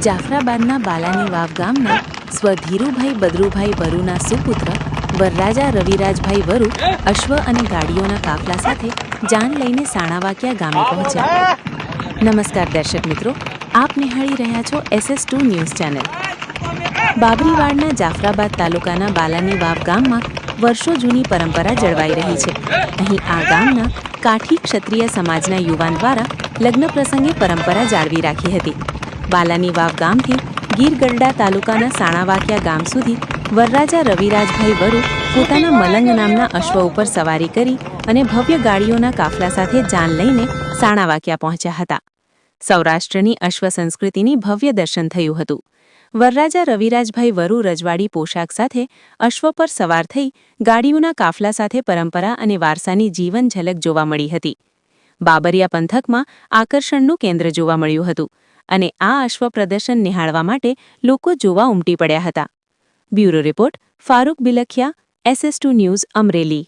જાફરાબાદના બાલાની વાવ ગામના સ્વ ધીરુભાઈ બદરુભાઈ વરુના સુપુત્ર વરરાજા રવિરાજભાઈ વરુ અશ્વ અને ગાડીઓના કાફલા સાથે જાન લઈને સાણાવાકિયા ગામે પહોંચ્યા। નમસ્કાર દર્શક મિત્રો, આપ નિહાળી રહ્યા છો SS2 ન્યૂઝ ચેનલ। બાબરીવાડના જાફરાબાદ તાલુકાના બાલાની વાવ ગામમાં વર્ષો જૂની પરંપરા જળવાઈ રહી છે। અહીં આ ગામના કાઠી ક્ષત્રિય સમાજના યુવાન દ્વારા લગ્ન પ્રસંગે પરંપરા જાળવી રાખી હતી। બાલાની વાવ ગામથી ગીરગઢડા તાલુકાના સાણાવાકિયા ગામ સુધી વરરાજા રવિરાજભાઈ વરુ પોતાના મલંગ નામના અશ્વ ઉપર સવારી કરી અને ભવ્ય ગાડીઓના કાફલા સાથે જાન લઈને સાણાવાકિયા પહોંચ્યા હતા। સૌરાષ્ટ્રની અશ્વ સંસ્કૃતિની ભવ્ય દર્શન થયું હતું। વરરાજા રવિરાજભાઈ વરુ રજવાડી પોશાક સાથે અશ્વ પર સવાર થઈ ગાડીઓના કાફલા સાથે પરંપરા અને વારસાની જીવન ઝલક જોવા મળી હતી। બાબરિયા પંથકમાં આકર્ષણનું કેન્દ્ર જોવા મળ્યું હતું અને આ અશ્વ પ્રદર્શન નિહાળવા માટે લોકો જોવા ઉમટી પડ્યા હતા। Bureau report Farooq Bilakhia, SS2 news, Amreli.